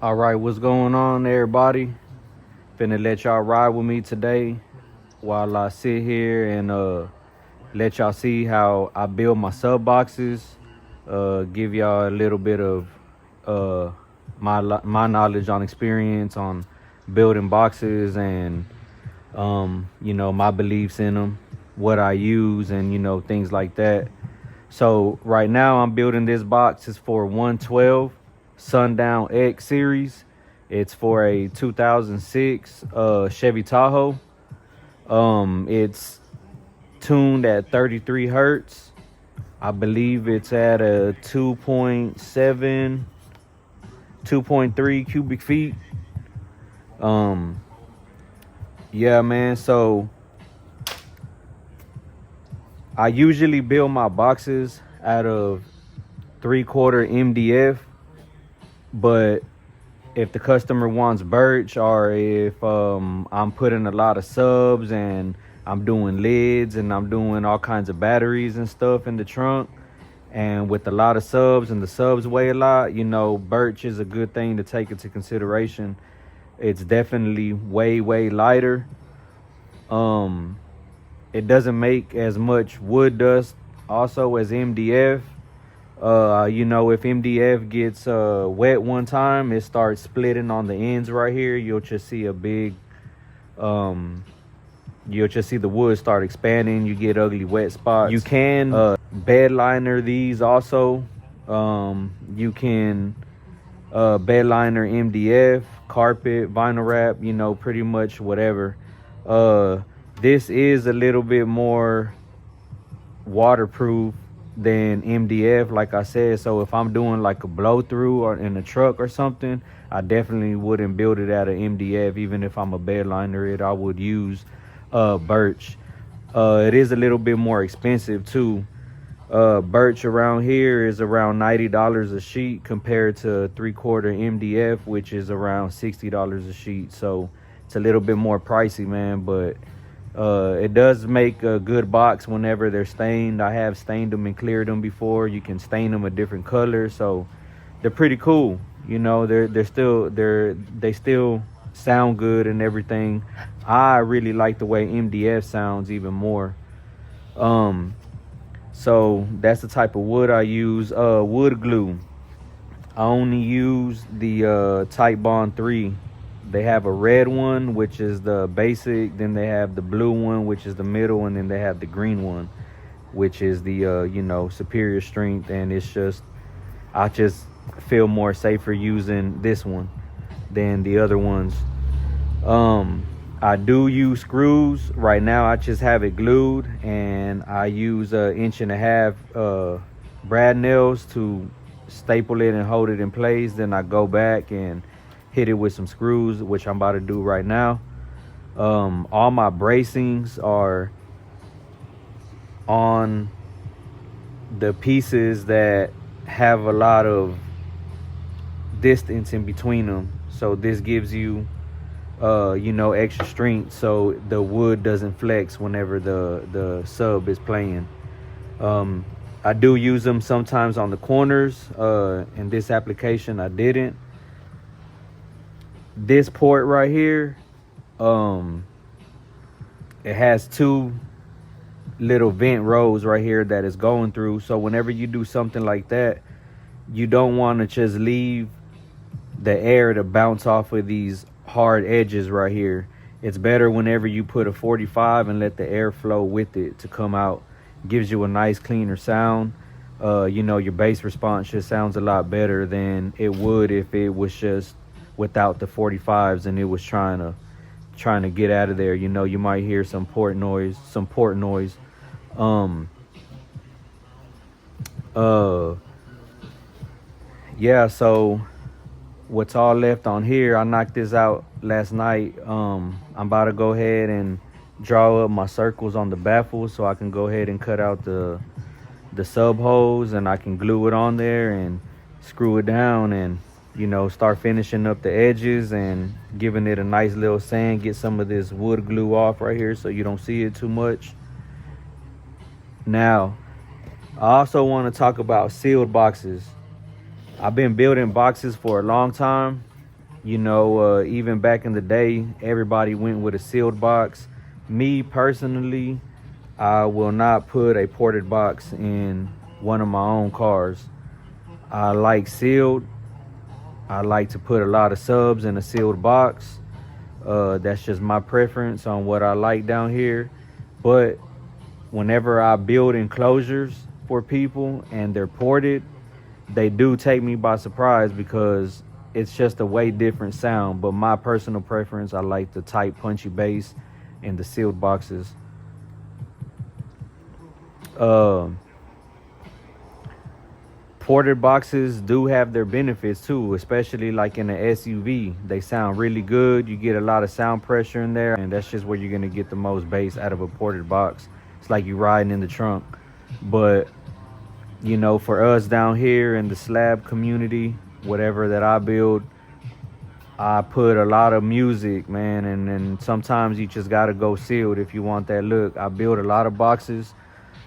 All right, what's going on, everybody? Finna let y'all ride with me today while I sit here and let y'all see how I build my sub boxes. Give y'all a little bit of uh, my knowledge on experience on building boxes and my beliefs in them, what I use, and things like that. So right now I'm building this box. It's for 112 Sundown X series. It's for a 2006 Chevy Tahoe. It's tuned at 33 hertz. I believe it's at a 2.7, 2.3 cubic feet. Yeah, man. So I usually build my boxes out of 3/4 MDF, but if the customer wants birch, or if I'm putting a lot of subs and I'm doing lids and I'm doing all kinds of batteries and stuff in the trunk, and with a lot of subs and the subs weigh a lot, birch is a good thing to take into consideration. It's definitely way lighter. It doesn't make as much wood dust also as MDF. If MDF gets wet one time, it starts splitting on the ends right here. You'll just see a big, you'll just see the wood start expanding. You get ugly wet spots. You can bed liner these also. You can bed liner MDF, carpet, vinyl wrap, pretty much whatever. This is a little bit more waterproof than MDF, like I said. So if I'm doing like a blow through or in a truck or something, I definitely wouldn't build it out of MDF. Even if I'm a bed liner it, I would use birch. It is a little bit more expensive too. Birch around here is around $90 a sheet compared to 3/4 MDF, which is around $60 a sheet. So it's a little bit more pricey, man, but it does make a good box whenever they're stained. I have stained them and cleared them before. You can stain them a different color, so they're pretty cool. They still sound good and everything. I really like the way MDF sounds even more. So that's the type of wood I use. Wood glue, I only use the Type Bond 3. They have a red one, which is the basic. Then they have the blue one, which is the middle. And then they have the green one, which is the, superior strength. And I just feel more safer using this one than the other ones. I do use screws. Right now, I just have it glued. And I use 1.5 brad nails to staple it and hold it in place. Then I go back and hit it with some screws, which I'm about to do right now. All my bracings are on the pieces that have a lot of distance in between them, so this gives you extra strength, so the wood doesn't flex whenever the sub is playing. I do use them sometimes on the corners. In this application I didn't. This port right here, it has two little vent rows right here that is going through. So whenever you do something like that, you don't want to just leave the air to bounce off of these hard edges right here. It's better whenever you put a 45 and let the air flow with it to come out. Gives you a nice cleaner sound. Your bass response just sounds a lot better than it would if it was just without the 45s and it was trying to get out of there. You might hear some port noise. Yeah, so what's all left on here, I knocked this out last night. I'm about to go ahead and draw up my circles on the baffle so I can go ahead and cut out the sub holes, and I can glue it on there and screw it down and start finishing up the edges and giving it a nice little sand. Get some of this wood glue off right here so you don't see it too much. Now, I also want to talk about sealed boxes. I've been building boxes for a long time, You know, even back in the day, everybody went with a sealed box. Me personally, I will not put a ported box in one of my own cars. I like sealed. I like to put a lot of subs in a sealed box. That's just my preference on what I like down here. But whenever I build enclosures for people and they're ported, they do take me by surprise because it's just a way different sound. But my personal preference, I like the tight punchy bass in the sealed boxes. Ported boxes do have their benefits too, especially like in an SUV. They sound really good. You get a lot of sound pressure in there, and that's just where you're gonna get the most bass out of a ported box. It's like you riding in the trunk. But you know, for us down here in the slab community, whatever that I build, I put a lot of music, man, and sometimes you just gotta go sealed if you want that look. I build a lot of boxes.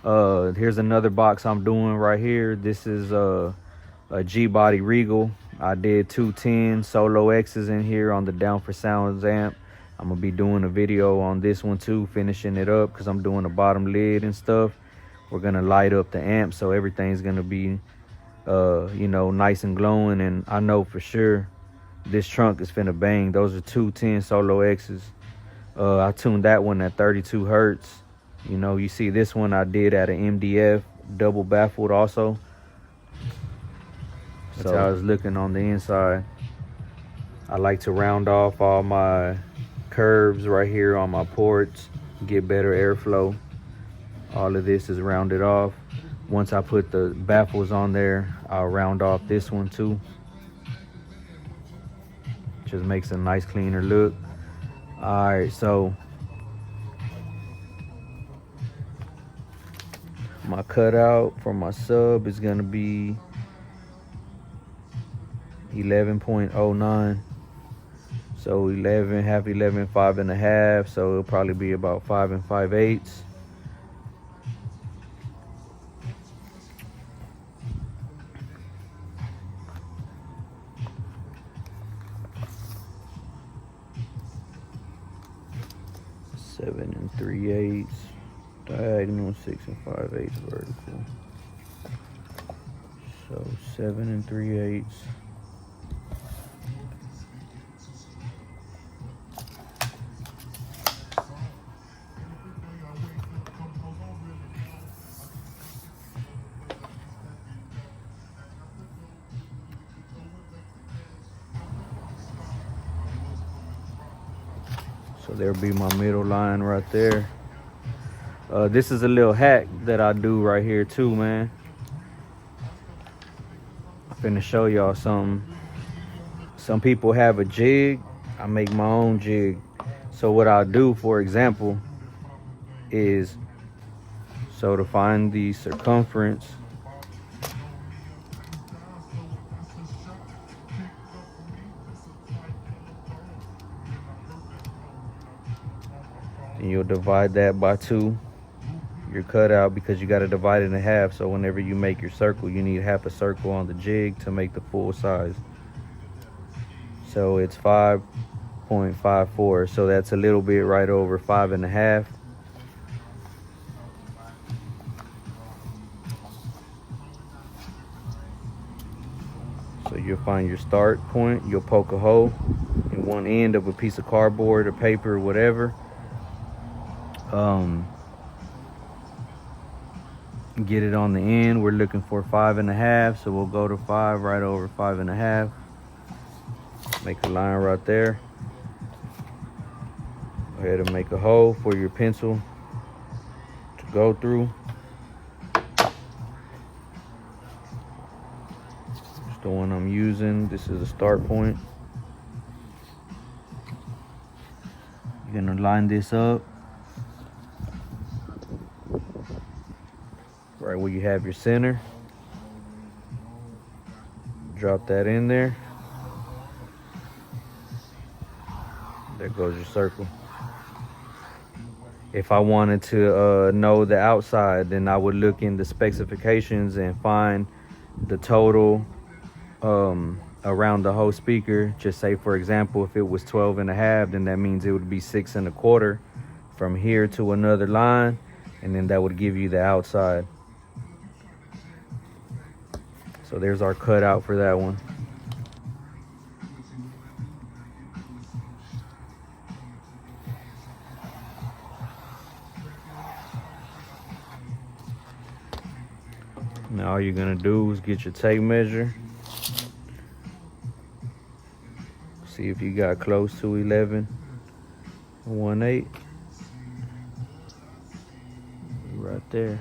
Here's another box I'm doing right here. This is a G-Body Regal. I did 210 solo X's in here on the Down for Sounds amp. I'm gonna be doing a video on this one too, finishing it up because I'm doing the bottom lid and stuff. We're gonna light up the amp so everything's gonna be you know, nice and glowing. And I know for sure this trunk is finna bang. Those are 210 solo X's. I tuned that one at 32 hertz. You know, you see this one I did at an MDF double baffled also. That's how it's looking on the inside. I like to round off all my curves right here on my ports, get better airflow. All of this is rounded off. Once I put the baffles on there, I'll round off this one too. Just makes a nice cleaner look. All right, so my cutout for my sub is gonna be 11.09. So 11, half 11, 5.5. So it'll probably be about 5 5/8. Seven 3/8 diagonal, 6 5/8 vertical. So 7 3/8. So there'll be my middle line right there. This is a little hack that I do right here too, man. I'm finna show y'all something. Some people have a jig. I make my own jig. So what I'll do, for example, is so to find the circumference, and you'll divide that by 2, your cutout, because you got to divide it in half. So whenever you make your circle, you need half a circle on the jig to make the full size. So it's 5.54. So that's a little bit right over 5.5. So you'll find your start point. You'll poke a hole in one end of a piece of cardboard or paper or whatever. Get it on the end. We're looking for 5.5, so we'll go to 5 right over 5.5. Make a line right there. Go ahead and make a hole for your pencil to go through. It's the one I'm using. This is the start point. You're gonna line this up right where you have your center. Drop that in there. There goes your circle. If I wanted to know the outside, then I would look in the specifications and find the total around the whole speaker. Just say, for example, if it was 12 and a half, then that means it would be 6 1/4 from here to another line, and then that would give you the outside. So there's our cutout for that one. Now all you're gonna do is get your tape measure. See if you got close to 11 1/8. Right there.